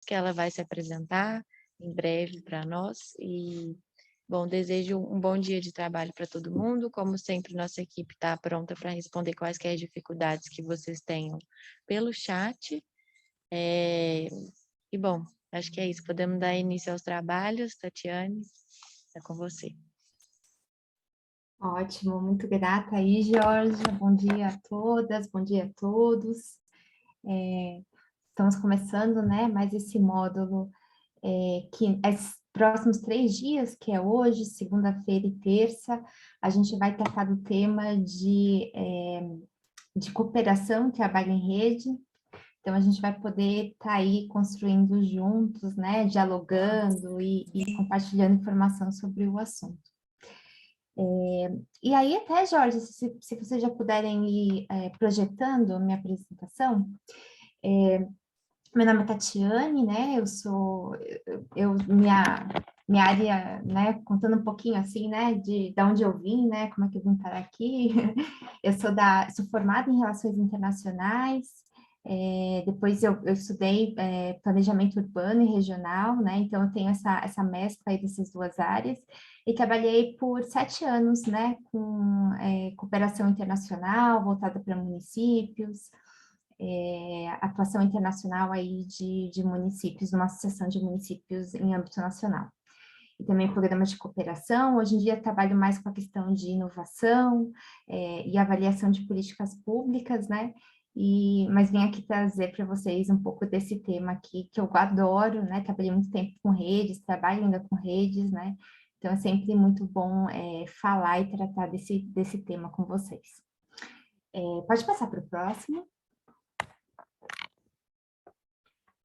que ela vai se apresentar em breve para nós. E, bom, desejo um bom dia de trabalho para todo mundo. Como sempre, nossa equipe está pronta para responder quaisquer dificuldades que vocês tenham pelo chat. E, bom, acho que é isso. Podemos dar início aos trabalhos. Tatiane, é com você. Ótimo, muito grata aí, Georgia. Bom dia a todas, bom dia a todos. Estamos começando, né, mais esse módulo que esses próximos 3 dias, que é hoje, segunda-feira e terça, a gente vai tratar do tema de cooperação, trabalho em rede. Então, a gente vai poder estar aí construindo juntos, né, dialogando e compartilhando informação sobre o assunto. E aí, até, Jorge, se vocês já puderem ir projetando a minha apresentação. Meu nome é Tatiane, né? Minha área, né? Contando um pouquinho assim, né? De onde eu vim, né? Como é que eu vim parar aqui? Eu sou formada em Relações Internacionais. Depois eu estudei Planejamento Urbano e Regional, né? Então eu tenho essa mescla aí dessas duas áreas. E trabalhei por 7 anos, né? Com cooperação internacional voltada para municípios. Atuação internacional aí de municípios, numa associação de municípios em âmbito nacional. E também programas de cooperação. Hoje em dia trabalho mais com a questão de inovação e avaliação de políticas públicas, né? Mas vim aqui trazer para vocês um pouco desse tema aqui, que eu adoro, né? Trabalhei muito tempo com redes, trabalho ainda com redes, né? Então é sempre muito bom falar e tratar desse tema com vocês. Pode passar para o próximo.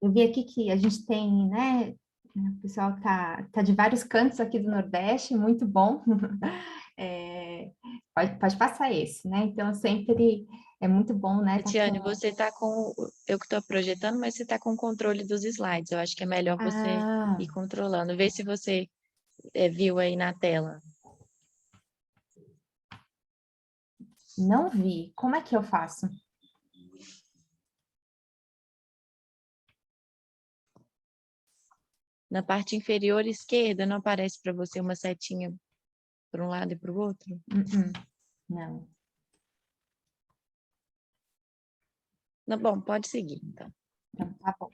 Eu vi aqui que a gente tem, né? O pessoal tá de vários cantos aqui do Nordeste, muito bom. Pode passar esse, né? Então, sempre é muito bom, né? Tatiane, você está com... Eu que estou projetando, mas você está com o controle dos slides. Eu acho que é melhor você ir controlando. Vê se você viu aí na tela. Não vi. Como é que eu faço? Na parte inferior esquerda, não aparece para você uma setinha para um lado e para o outro? Não. Não, bom, pode seguir, então. Então, tá bom.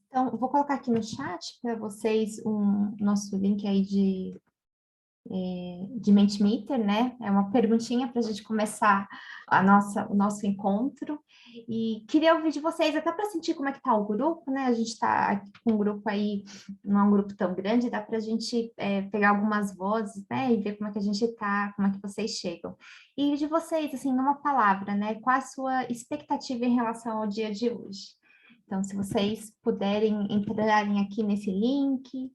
Então, eu vou colocar aqui no chat para vocês nosso link aí de Mentimeter, né? É uma perguntinha para a gente começar o nosso encontro. E queria ouvir de vocês, até para sentir como é que está o grupo, né? A gente está com um grupo aí, não é um grupo tão grande, dá para a gente pegar algumas vozes, né? E ver como é que a gente está, como é que vocês chegam. E de vocês, assim, numa palavra, né? Qual a sua expectativa em relação ao dia de hoje? Então, se vocês puderem entrarem aqui nesse link,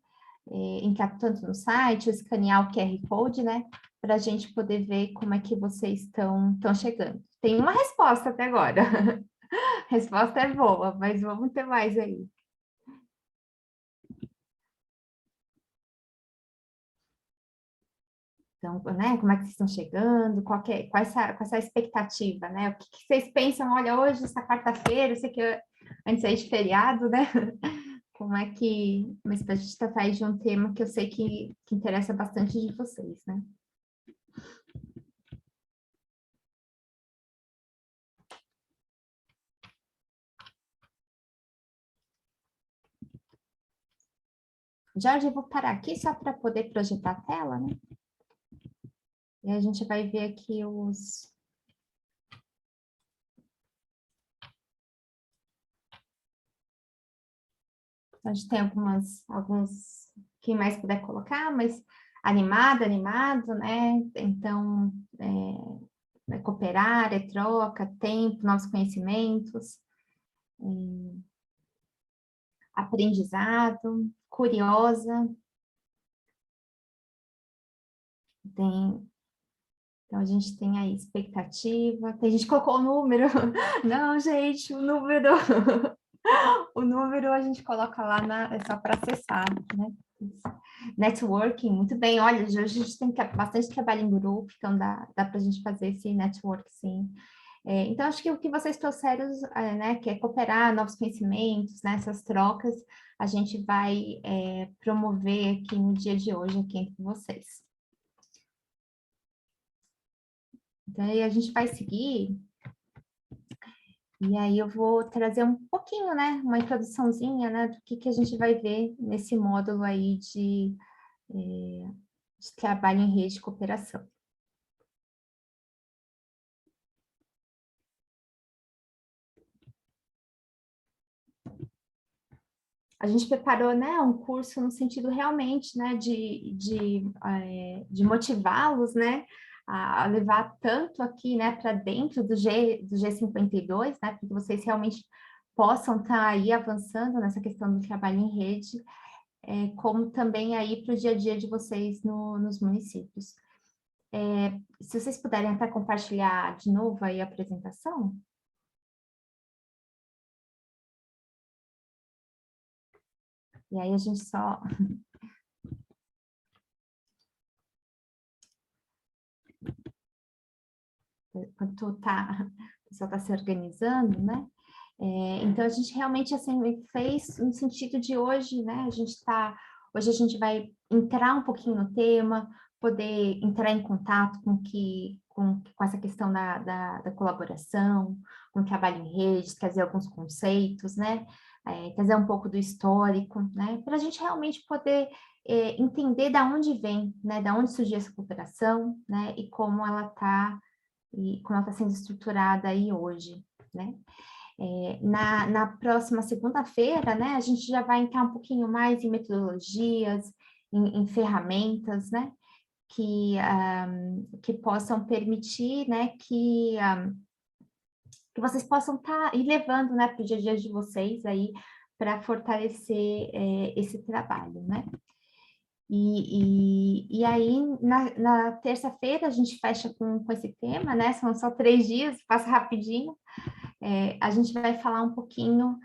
entrar tanto no site, ou escanear o QR Code, né? Para a gente poder ver como é que vocês estão chegando. Tem uma resposta até agora. A resposta é boa, mas vamos ter mais aí. Então, né, como é que vocês estão chegando? Qual é essa expectativa, né? O que vocês pensam? Olha, hoje, essa quarta-feira, eu sei que antes aí de feriado, né? Como é que... Mas para a gente tratar aí de um tema que eu sei que interessa bastante de vocês, né? Jorge, eu vou parar aqui só para poder projetar a tela, né? E a gente vai ver aqui os... A gente tem alguns... Quem mais puder colocar, mas animado, né? Então, é cooperar, é troca, tempo, novos conhecimentos, aprendizado, curiosa. Então, a gente tem aí expectativa. Tem gente que colocou o número. Não, gente, o número... O número a gente coloca lá, é só para acessar, né? Networking, muito bem. Olha, hoje a gente tem bastante trabalho em grupo, então dá para a gente fazer esse network, sim. Então, acho que o que vocês trouxeram, né, que é cooperar, novos conhecimentos, né, essas trocas, a gente vai promover aqui no dia de hoje, aqui entre vocês. Então, aí a gente vai seguir, e aí eu vou trazer um pouquinho, né, uma introduçãozinha, né, do que a gente vai ver nesse módulo aí de trabalho em rede de cooperação. A gente preparou, né, um curso no sentido realmente, né, de motivá-los, né, a levar tanto aqui, né, para dentro do G52, né, para que vocês realmente possam estar aí avançando nessa questão do trabalho em rede, como também aí para o dia a dia de vocês nos municípios. Se vocês puderem até compartilhar de novo aí a apresentação. E aí a gente só... Enquanto o pessoal está se organizando, né? Então, a gente realmente, assim, fez no sentido de hoje, né? Hoje a gente vai entrar um pouquinho no tema, poder entrar em contato com essa questão da colaboração, com o trabalho em rede, trazer alguns conceitos, né? Trazer um pouco do histórico, né? Para a gente realmente poder entender da onde vem, né? Da onde surgiu essa cooperação, né? E como ela está sendo estruturada aí hoje, né? Na próxima segunda-feira, né, a gente já vai entrar um pouquinho mais em metodologias, em ferramentas, né, que possam permitir, né, que vocês possam ir levando, né, para o dia a dia de vocês aí, para fortalecer esse trabalho, né. E aí, na terça-feira, a gente fecha com esse tema, né, são só 3 dias, passa rapidinho. A gente vai falar um pouquinho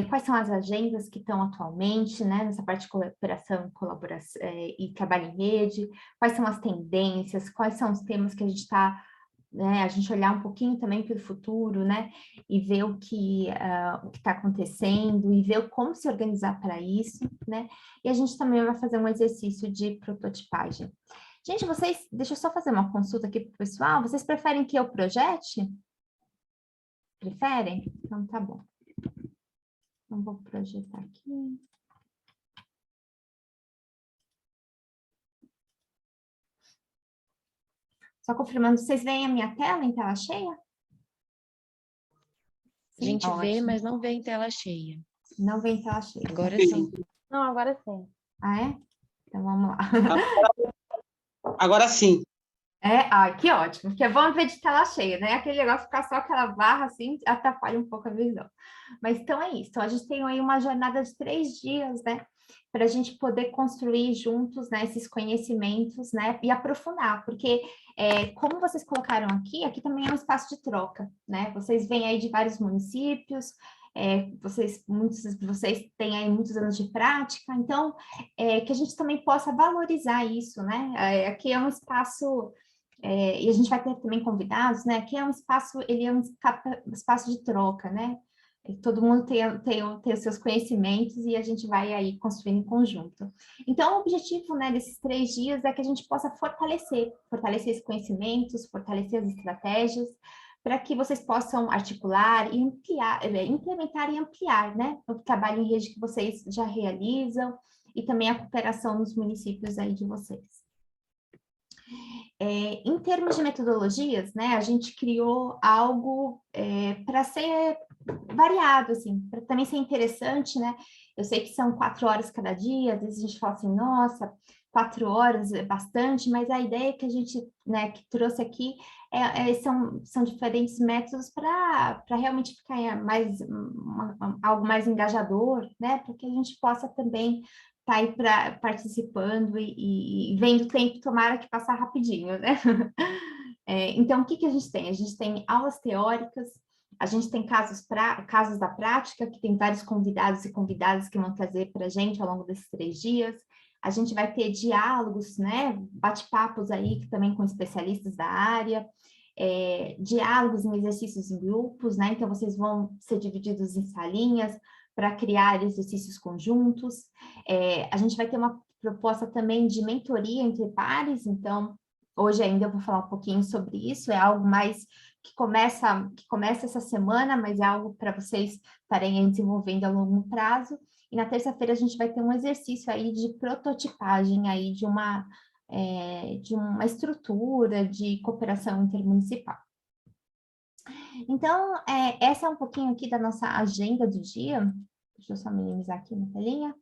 quais são as agendas que estão atualmente, né, nessa parte de cooperação, colaboração e trabalho em rede, quais são as tendências, quais são os temas que a gente está, né, a gente olhar um pouquinho também para o futuro, né, e ver o que está acontecendo, e ver como se organizar para isso, né, e a gente também vai fazer um exercício de prototipagem. Gente, deixa eu só fazer uma consulta aqui para o pessoal, vocês preferem que eu projete? Preferem? Então, tá bom. Então, vou projetar aqui. Só confirmando, vocês veem a minha tela em tela cheia? A gente vê, ótimo. mas não vê em tela cheia. Não vem em tela cheia. Agora sim. Não, agora sim. Ah, é? Então, vamos lá. Agora sim. Que ótimo, porque é bom ver de tela cheia, né? Aquele negócio ficar só aquela barra assim, atrapalha um pouco a visão. Mas então é isso. Então, a gente tem aí uma jornada de 3 dias, né? Para a gente poder construir juntos, né, esses conhecimentos, né? E aprofundar, porque como vocês colocaram aqui também é um espaço de troca, né? Vocês vêm aí de vários municípios, muitos de vocês têm aí muitos anos de prática, então que a gente também possa valorizar isso, né? Aqui é um espaço e a gente vai ter também convidados, né? Que é um espaço, ele é um espaço de troca, né? Todo mundo tem os seus conhecimentos e a gente vai aí construindo em conjunto. Então, o objetivo, né, desses 3 dias é que a gente possa fortalecer esses conhecimentos, fortalecer as estratégias, para que vocês possam articular e implementar e ampliar, né? O trabalho em rede que vocês já realizam e também a cooperação nos municípios aí de vocês. Em termos de metodologias, né, a gente criou algo para ser variado, assim, para também ser interessante, né? Eu sei que são 4 horas cada dia, às vezes a gente fala assim, nossa, 4 horas é bastante, mas a ideia que a gente, né, que trouxe aqui são diferentes métodos para realmente ficar algo mais engajador, né? Para que a gente possa também tá aí participando e vendo o tempo, tomara que passar rapidinho, né? Então, o que a gente tem? A gente tem aulas teóricas, a gente tem casos da prática, que tem vários convidados e convidadas que vão trazer para a gente ao longo desses 3 dias. A gente vai ter diálogos, né? Bate-papos aí também com especialistas da área. diálogos em exercícios em grupos, né? Então, vocês vão ser divididos em salinhas para criar exercícios conjuntos. A gente vai ter uma proposta também de mentoria entre pares, então, hoje ainda eu vou falar um pouquinho sobre isso, é algo mais que começa essa semana, mas é algo para vocês estarem desenvolvendo a longo prazo. E na terça-feira a gente vai ter um exercício aí de prototipagem aí de uma estrutura de cooperação intermunicipal. Então, essa é um pouquinho aqui da nossa agenda do dia. Deixa eu só minimizar aqui na telinha.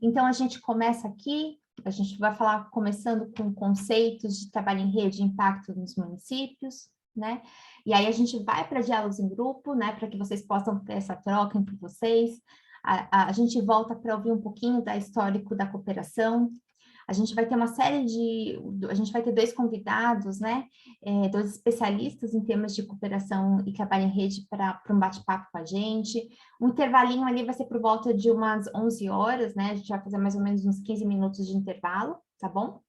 Então, a gente começa aqui, a gente vai falar começando com conceitos de trabalho em rede e impacto nos municípios, né? E aí a gente vai para diálogos em grupo, né? Para que vocês possam ter essa troca entre vocês. A gente volta para ouvir um pouquinho da histórico da cooperação. A gente vai ter a gente vai ter 2 convidados, né? 2 especialistas em temas de cooperação e trabalho em rede para um bate-papo com a gente. Um intervalinho ali vai ser por volta de umas 11 horas, né? A gente vai fazer mais ou menos uns 15 minutos de intervalo, tá bom?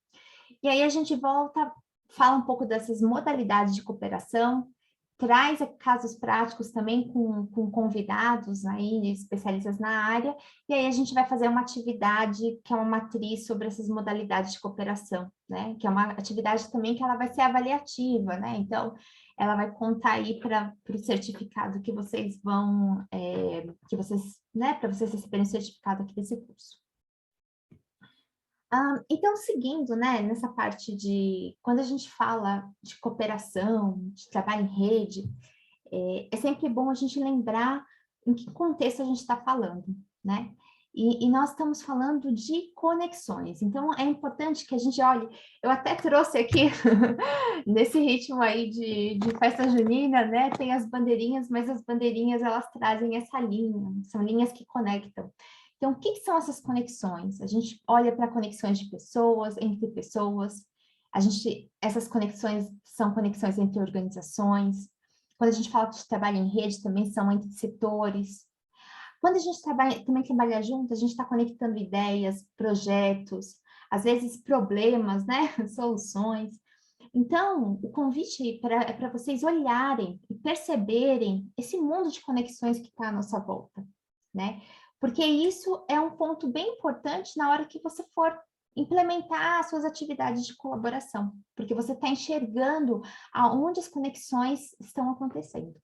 E aí a gente volta, fala um pouco dessas modalidades de cooperação, traz casos práticos também com convidados aí, especialistas na área, e aí a gente vai fazer uma atividade que é uma matriz sobre essas modalidades de cooperação, né? Que é uma atividade também que ela vai ser avaliativa, né? Então, ela vai contar aí para o certificado que vocês vão, né? Para vocês receberem o certificado aqui desse curso. Então, seguindo, né, nessa parte de, quando a gente fala de cooperação, de trabalho em rede, é sempre bom a gente lembrar em que contexto a gente está falando, né? E nós estamos falando de conexões, então é importante que a gente olhe, eu até trouxe aqui, nesse ritmo aí de festa junina, né, tem as bandeirinhas, mas as bandeirinhas elas trazem essa linha, são linhas que conectam. Então, o que são essas conexões? A gente olha para conexões de pessoas, entre pessoas, essas conexões são conexões entre organizações. Quando a gente fala de trabalho em rede, também são entre setores. Quando a gente também trabalha junto, a gente está conectando ideias, projetos, às vezes problemas, né? Soluções. Então, o convite é para vocês olharem e perceberem esse mundo de conexões que está à nossa volta, né? Porque isso é um ponto bem importante na hora que você for implementar as suas atividades de colaboração, porque você está enxergando aonde as conexões estão acontecendo.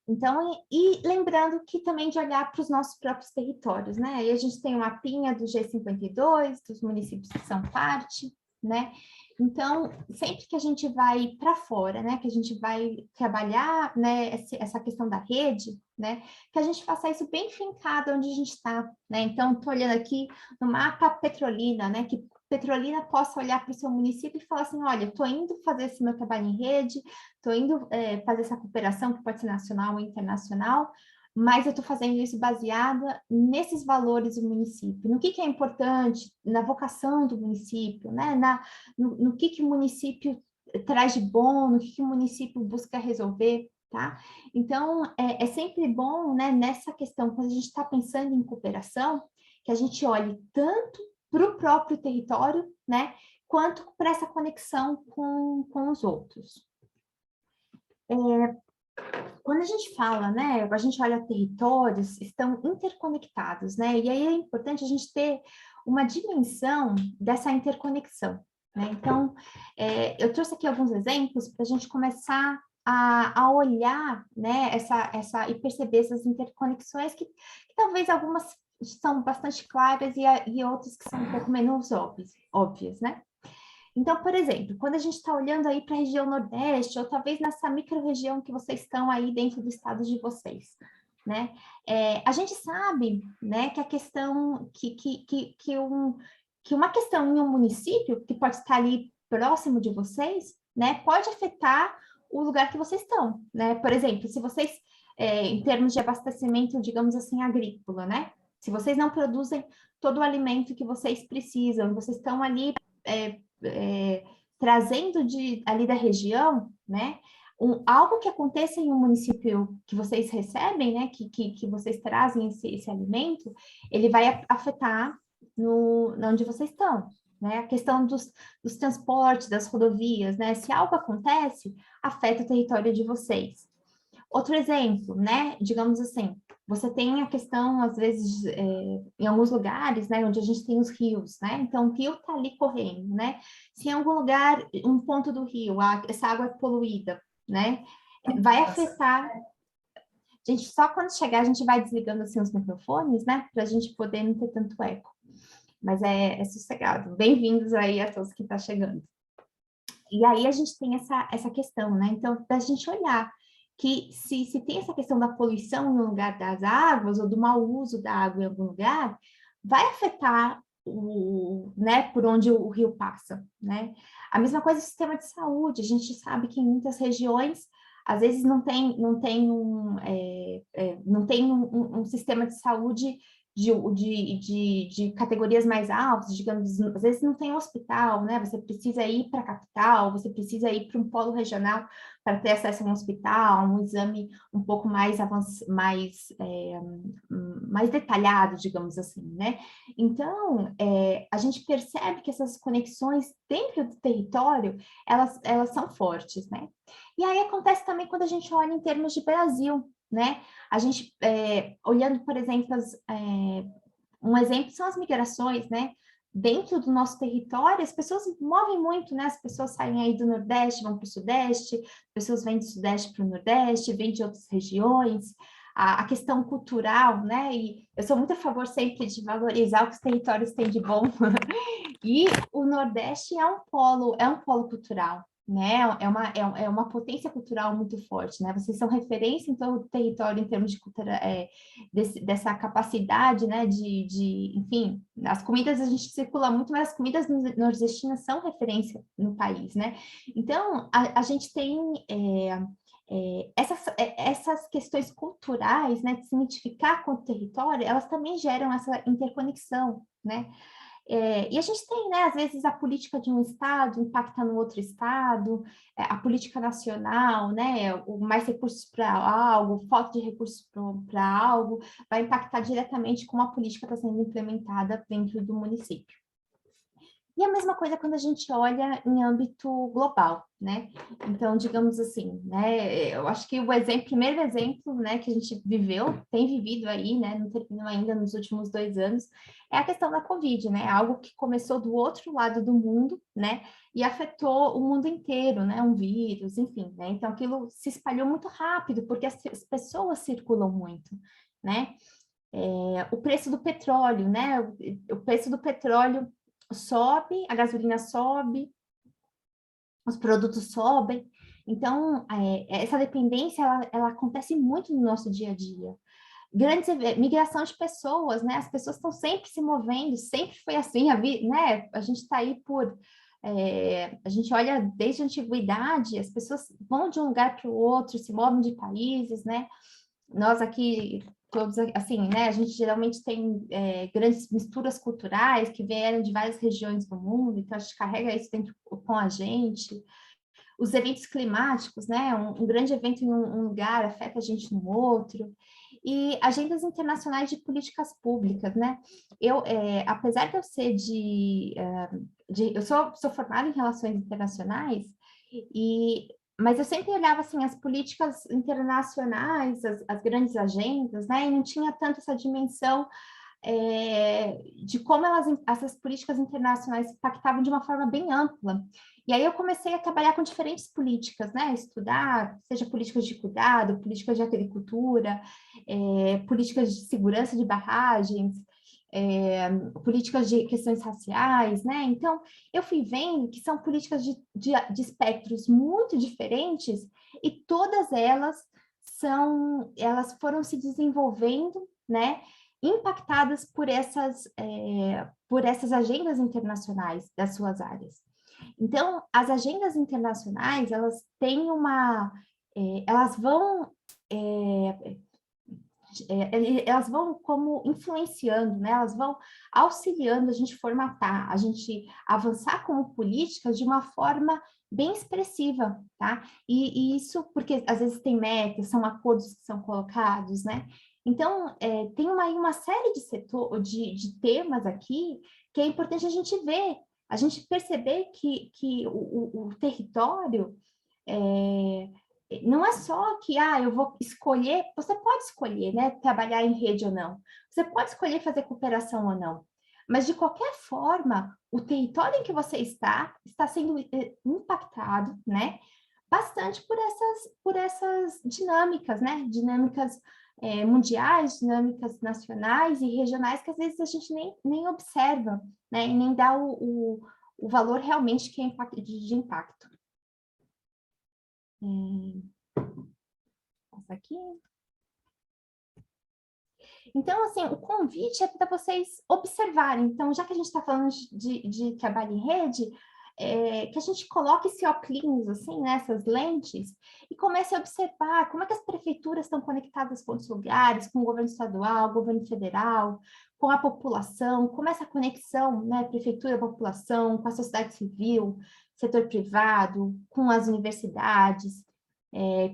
Então, e lembrando que também de olhar para os nossos próprios territórios, né? Aí a gente tem um mapinha do G52, dos municípios que são parte, né? Então, sempre que a gente vai para fora, né, que a gente vai trabalhar, né, essa questão da rede, né, que a gente faça isso bem fincado onde a gente está, né? Então, estou olhando aqui no mapa Petrolina, né, que Petrolina possa olhar para o seu município e falar assim, olha, estou indo fazer esse meu trabalho em rede, estou indo fazer essa cooperação, que pode ser nacional ou internacional, mas eu estou fazendo isso baseada nesses valores do município. No que é importante, na vocação do município, né? No que o município traz de bom, no que o município busca resolver, tá? Então, é sempre bom, né, nessa questão, quando a gente está pensando em cooperação, que a gente olhe tanto para o próprio território, né, quanto para essa conexão com os outros. Quando a gente fala, né, a gente olha territórios, estão interconectados, né, e aí é importante a gente ter uma dimensão dessa interconexão, né, então, eu trouxe aqui alguns exemplos para a gente começar a olhar, né, e perceber essas interconexões que talvez algumas são bastante claras e outras que são um pouco menos óbvias, né. Então, por exemplo, quando a gente está olhando aí para a região Nordeste, ou talvez nessa micro-região que vocês estão aí dentro do estado de vocês, né? A gente sabe, né, que a questão, que uma questão em um município, que pode estar ali próximo de vocês, né, pode afetar o lugar que vocês estão, né? Por exemplo, se vocês, em termos de abastecimento, digamos assim, agrícola, né? Se vocês não produzem todo o alimento que vocês precisam, vocês estão ali trazendo ali da região, né, algo que aconteça em um município que vocês recebem, né, que vocês trazem esse alimento, ele vai afetar onde vocês estão, né? A questão dos transportes, das rodovias, né? Se algo acontece, afeta o território de vocês. Outro exemplo, né? Digamos assim, você tem a questão, às vezes, em alguns lugares, né? Onde a gente tem os rios, né? Então, o rio está ali correndo, né? Se em algum lugar, um ponto do rio, essa água é poluída, né? Vai afetar... Gente, só quando chegar a gente vai desligando assim os microfones, né? Para a gente poder não ter tanto eco. Mas é sossegado. Bem-vindos aí a todos que estão chegando. E aí a gente tem essa questão, né? Então, da gente olhar que se tem essa questão da poluição no lugar das águas ou do mau uso da água em algum lugar, vai afetar né, por onde o rio passa, né? A mesma coisa do sistema de saúde. A gente sabe que em muitas regiões às vezes não tem um sistema de saúde de categorias mais altas, digamos, às vezes não tem um hospital, né? Você precisa ir para a capital, você precisa ir para um polo regional para ter acesso a um hospital, um exame um pouco mais mais detalhado, digamos assim, né? Então, a gente percebe que essas conexões dentro do território, elas são fortes, né? E aí acontece também quando a gente olha em termos de Brasil, né? A gente, olhando, por exemplo, um exemplo são as migrações, né? Dentro do nosso território, as pessoas movem muito, né? As pessoas saem aí do Nordeste, vão para o Sudeste, pessoas vêm do Sudeste para o Nordeste, vêm de outras regiões, a questão cultural, né? E eu sou muito a favor sempre de valorizar o que os territórios têm de bom. E o Nordeste é um polo cultural, né? É uma potência cultural muito forte, né? Vocês são referência em todo o território em termos de cultura, dessa capacidade, né? Enfim, as comidas a gente circula muito, mas as comidas nordestinas são referência no país, né? Então, a gente tem essas questões culturais, né? De se identificar com o território, elas também geram essa interconexão, né? E a gente tem, né, às vezes, a política de um estado impacta no outro estado, a política nacional, né, o mais recursos para algo, falta de recursos para algo, vai impactar diretamente como a política está sendo implementada dentro do município. E a mesma coisa quando a gente olha em âmbito global, né? Então, digamos assim, né? Eu acho que primeiro exemplo, né, que a gente tem vivido aí, né, não terminou ainda nos últimos 2 anos, é a questão da Covid, né? Algo que começou do outro lado do mundo, né? E afetou o mundo inteiro, né? Um vírus, enfim, né? Então, aquilo se espalhou muito rápido, porque as pessoas circulam muito, né? O preço do petróleo, né? O preço do petróleo sobe, a gasolina sobe, os produtos sobem. Então, essa dependência, ela acontece muito no nosso dia a dia. Migração de pessoas, né? As pessoas estão sempre se movendo, sempre foi assim, né? A gente está aí a gente olha desde a antiguidade, as pessoas vão de um lugar para o outro, se movem de países, né? Nós aqui, todos assim, né? A gente geralmente tem grandes misturas culturais que vieram de várias regiões do mundo, então a gente carrega isso dentro com a gente. Os eventos climáticos, né? Um grande evento em um lugar afeta a gente no outro. E agendas internacionais de políticas públicas, né? Apesar de eu ser eu sou formada em relações internacionais, mas eu sempre olhava assim as políticas internacionais, as grandes agendas, né? E não tinha tanto essa dimensão de como essas políticas internacionais impactavam de uma forma bem ampla. E aí eu comecei a trabalhar com diferentes políticas, né? Estudar, seja políticas de cuidado, políticas de agricultura, políticas de segurança de barragens, políticas de questões raciais, né? Então, eu fui vendo que são políticas de espectros muito diferentes e todas elas foram se desenvolvendo, né? Impactadas por essas agendas internacionais das suas áreas. Então, as agendas internacionais, elas têm elas vão como influenciando, né? Elas vão auxiliando a gente formatar, a gente avançar como políticas de uma forma bem expressiva, tá? E isso porque às vezes tem metas, são acordos que são colocados, né? Então, tem uma série de temas aqui que é importante a gente ver a gente perceber que o território não é só que, eu vou escolher, você pode escolher, né, trabalhar em rede ou não, você pode escolher fazer cooperação ou não, mas de qualquer forma, o território em que você está sendo impactado, né, bastante por essas dinâmicas, né, dinâmicas mundiais, dinâmicas nacionais e regionais que às vezes a gente nem observa, né, e nem dá o valor realmente que é de impacto. Passa aqui. Então, assim, o convite é para vocês observarem. Então, já que a gente está falando de trabalho em rede, que a gente coloque esse óculos, assim, né, essas lentes, e comece a observar como é que as prefeituras estão conectadas com os lugares, com o governo estadual, governo federal, com a população, como essa conexão, né, prefeitura, população, com a sociedade civil, setor privado, com as universidades,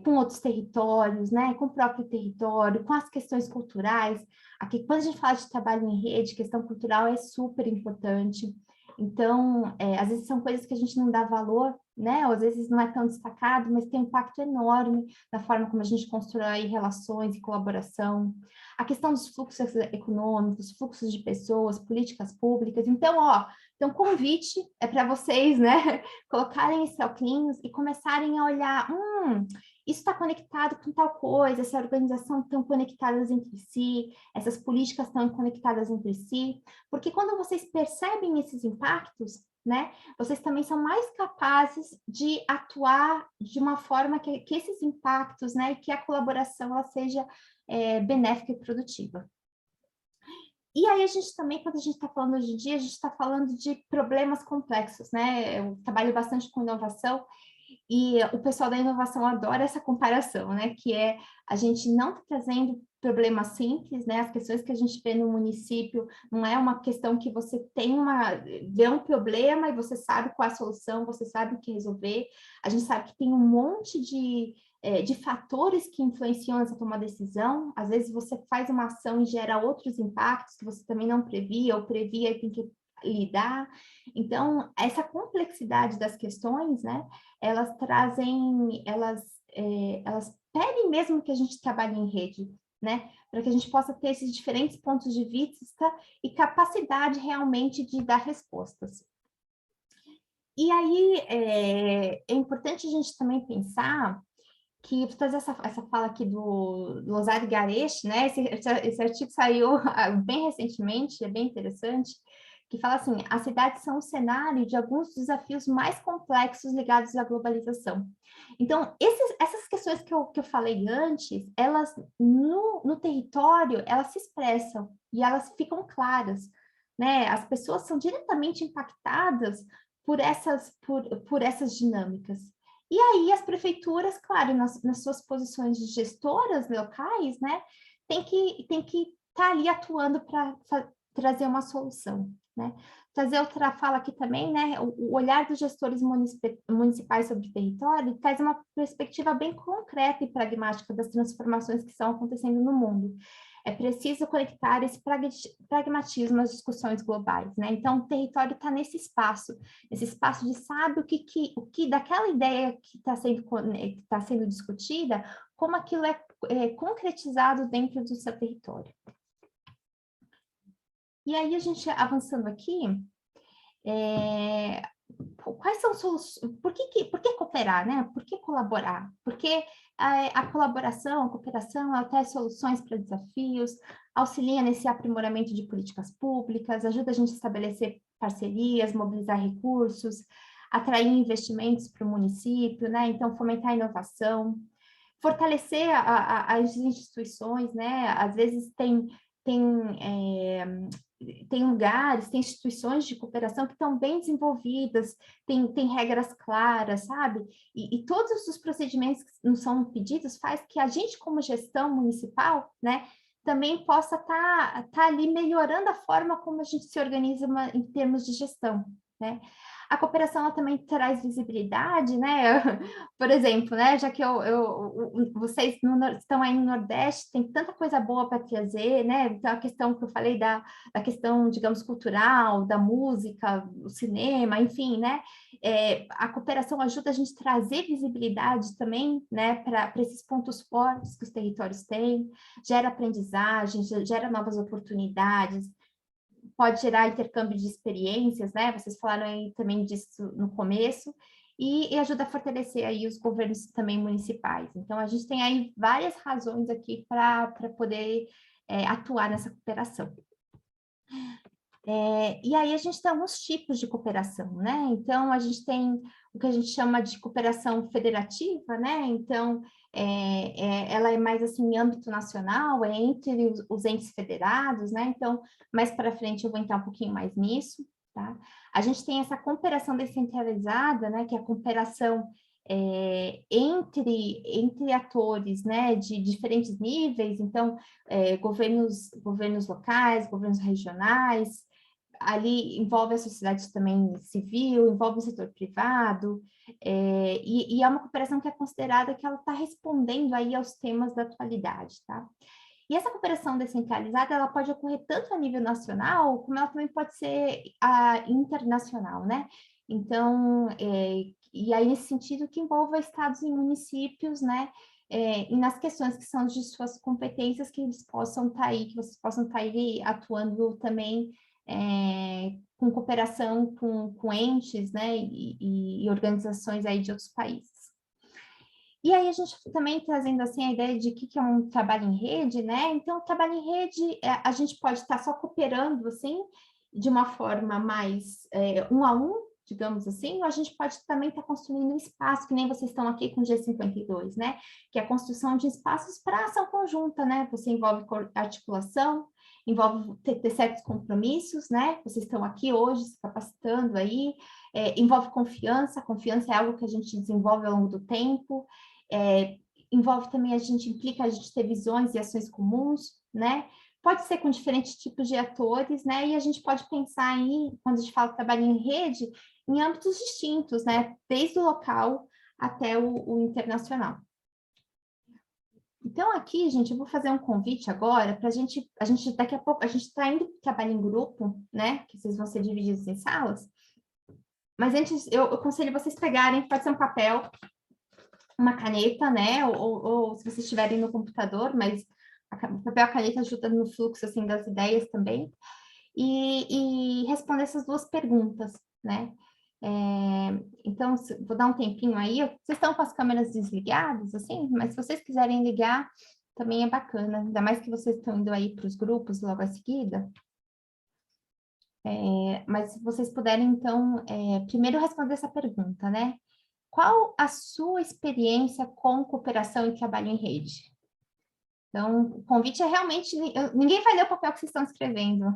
com outros territórios, né, com o próprio território, com as questões culturais. Aqui, quando a gente fala de trabalho em rede, questão cultural é super importante. Então, às vezes são coisas que a gente não dá valor, né, ou às vezes não é tão destacado, mas tem um impacto enorme na forma como a gente constrói relações e colaboração. A questão dos fluxos econômicos, fluxos de pessoas, políticas públicas. Então, então, o convite é para vocês, né, colocarem esse óculos e começarem a olhar, isso está conectado com tal coisa, essa organização estão conectadas entre si, essas políticas estão conectadas entre si, porque quando vocês percebem esses impactos, né, vocês também são mais capazes de atuar de uma forma que esses impactos, né, e que a colaboração ela seja benéfica e produtiva. E aí a gente também, quando a gente está falando hoje em dia, a gente está falando de problemas complexos, né? Eu trabalho bastante com inovação e o pessoal da inovação adora essa comparação, né? Que é a gente não tá trazendo problemas simples, né? As questões que a gente vê no município não é uma questão que você vê um problema e você sabe qual é a solução, você sabe o que resolver. A gente sabe que tem um monte de fatores que influenciam essa tomada de decisão. Às vezes você faz uma ação e gera outros impactos que você também não previa, ou previa e tem que lidar. Então, essa complexidade das questões, né, elas pedem mesmo que a gente trabalhe em rede, né, para que a gente possa ter esses diferentes pontos de vista e capacidade realmente de dar respostas. E aí, é importante a gente também pensar que vou trazer essa fala aqui do Losada Garesh, né? Esse artigo saiu bem recentemente, é bem interessante, que fala assim, as cidades são o cenário de alguns desafios mais complexos ligados à globalização. Então, essas questões que eu falei antes, elas no território, elas se expressam e elas ficam claras, né? As pessoas são diretamente impactadas por essas dinâmicas. E aí as prefeituras, claro, nas suas posições de gestoras locais, né, tem que estar ali atuando para trazer uma solução, né? Trazer outra fala aqui também, né, o olhar dos gestores municipais sobre o território traz uma perspectiva bem concreta e pragmática das transformações que estão acontecendo no mundo. É preciso conectar esse pragmatismo às discussões globais, né? Então, o território está nesse espaço de sabe o que daquela ideia que está sendo discutida, como aquilo é concretizado dentro do seu território. E aí, a gente avançando aqui, quais são soluções, por que cooperar, né? Por que colaborar? Porque a colaboração, a cooperação, ela traz soluções para desafios, auxilia nesse aprimoramento de políticas públicas, ajuda a gente a estabelecer parcerias, mobilizar recursos, atrair investimentos para o município, né? Então, fomentar a inovação, fortalecer as instituições, né? Às vezes tem lugares, tem instituições de cooperação que estão bem desenvolvidas, tem regras claras, sabe? E todos os procedimentos que não são pedidos faz que a gente, como gestão municipal, né, também possa tá ali melhorando a forma como a gente se organiza em termos de gestão, né? A cooperação ela também traz visibilidade, né? Por exemplo, né? Já que vocês estão aí no Nordeste, tem tanta coisa boa para trazer, né? Então, a questão que eu falei da questão, digamos, cultural, da música, o cinema, enfim, né? A cooperação ajuda a gente a trazer visibilidade também, né? Para esses pontos fortes que os territórios têm, gera aprendizagem, gera novas oportunidades, pode gerar intercâmbio de experiências, né? Vocês falaram aí também disso no começo, e ajuda a fortalecer aí os governos também municipais. Então, a gente tem aí várias razões aqui para poder atuar nessa cooperação. E aí a gente tem alguns tipos de cooperação, né? Então, a gente tem o que a gente chama de cooperação federativa, né? Então, ela é mais assim em âmbito nacional, é entre os entes federados, né? Então, mais para frente eu vou entrar um pouquinho mais nisso, tá? A gente tem essa cooperação descentralizada, né? Que é a cooperação entre atores, né? De diferentes níveis, então, governos locais, governos regionais, ali envolve a sociedade também civil, envolve o setor privado, e é uma cooperação que é considerada que ela está respondendo aí aos temas da atualidade, tá? E essa cooperação descentralizada, ela pode ocorrer tanto a nível nacional, como ela também pode ser internacional, né? Então, e aí nesse sentido que envolva estados e municípios, né? E nas questões que são de suas competências, que eles possam estar aí, que vocês possam estar aí atuando também com cooperação com entes, né, e organizações aí de outros países. E aí a gente também trazendo assim a ideia de que é um trabalho em rede, né? Então, o trabalho em rede, a gente pode estar só cooperando assim, de uma forma mais um a um, digamos assim, ou a gente pode também estar construindo um espaço, que nem vocês estão aqui com o G52, né? Que é a construção de espaços para ação conjunta, né? Você envolve articulação, envolve ter certos compromissos, né? Vocês estão aqui hoje se capacitando aí, envolve confiança, confiança é algo que a gente desenvolve ao longo do tempo, envolve também implica a gente ter visões e ações comuns, né? Pode ser com diferentes tipos de atores, né? E a gente pode pensar aí, quando a gente fala de trabalho em rede, em âmbitos distintos, né? Desde o local até o internacional. Então, aqui, gente, eu vou fazer um convite agora para a gente, daqui a pouco, a gente está indo trabalhar em grupo, né? Que vocês vão ser divididos em salas. Mas antes, eu aconselho vocês pegarem, pode ser um papel, uma caneta, né? Ou se vocês estiverem no computador, mas o papel e a caneta ajuda no fluxo, assim, das ideias também. E responder essas duas perguntas, né? Então, vou dar um tempinho aí. Vocês estão com as câmeras desligadas, assim? Mas se vocês quiserem ligar, também é bacana. Ainda mais que vocês estão indo aí para os grupos logo a seguida. Mas se vocês puderem, então, primeiro responder essa pergunta, né? Qual a sua experiência com cooperação e trabalho em rede? Então, o convite é realmente... Ninguém vai ler o papel que vocês estão escrevendo.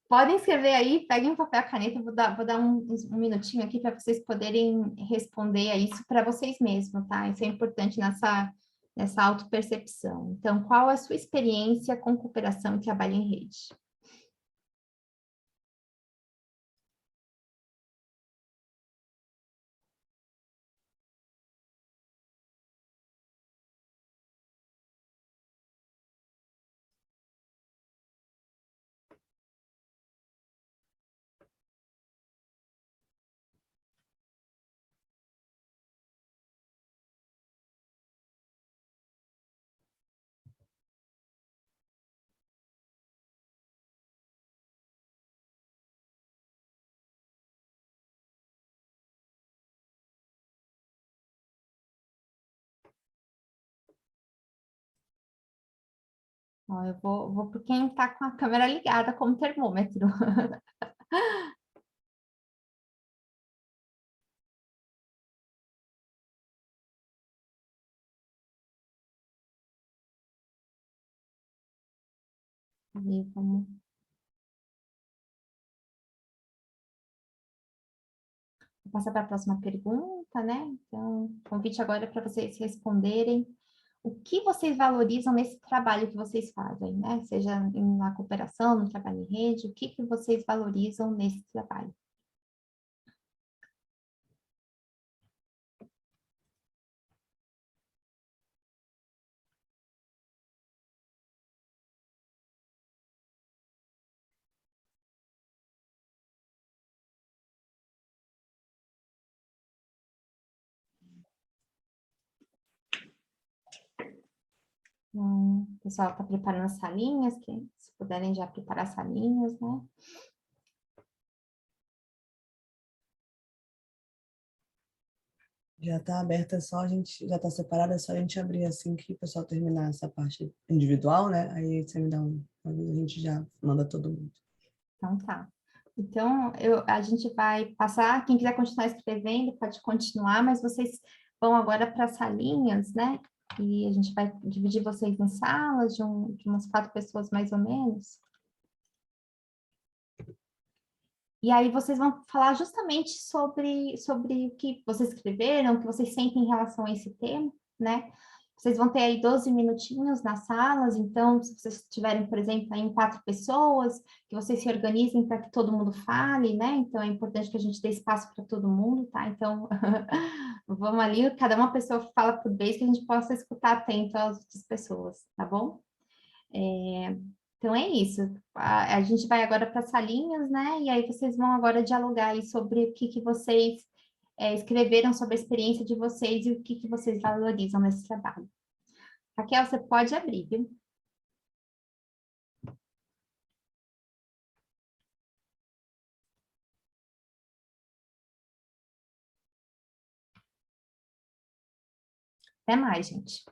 Podem escrever aí, peguem um papel e caneta, vou dar um minutinho aqui para vocês poderem responder a isso para vocês mesmos, tá? Isso é importante nessa autopercepção. Então, qual a sua experiência com cooperação e trabalho em rede? Ó, eu vou por quem está com a câmera ligada como termômetro. E vamos passar para a próxima pergunta, né? Então, convite agora para vocês responderem o que vocês valorizam nesse trabalho que vocês fazem, né? Seja na cooperação, no trabalho em rede, o que que vocês valorizam nesse trabalho? O pessoal está preparando as salinhas, que se puderem já preparar salinhas, né? Já está aberta, só a gente, já está separada, é só a gente abrir assim que o pessoal terminar essa parte individual, né? Aí você me dá uma vez, a gente já manda todo mundo. Então tá. Então, a gente vai passar, quem quiser continuar escrevendo, pode continuar, mas vocês vão agora para as salinhas, né? E a gente vai dividir vocês em salas de umas 4 pessoas mais ou menos. E aí vocês vão falar justamente sobre o que vocês escreveram, o que vocês sentem em relação a esse tema, né? Vocês vão ter aí 12 minutinhos nas salas, então, se vocês tiverem, por exemplo, aí em 4 pessoas, que vocês se organizem para que todo mundo fale, né? Então, é importante que a gente dê espaço para todo mundo, tá? Então, vamos ali, cada uma pessoa fala por vez, que a gente possa escutar atento às outras pessoas, tá bom? Então, é isso. A gente vai agora para as salinhas, né? E aí vocês vão agora dialogar aí sobre o que que vocês escreveram sobre a experiência de vocês e o que que vocês valorizam nesse trabalho. Raquel, você pode abrir, viu? Até mais, gente.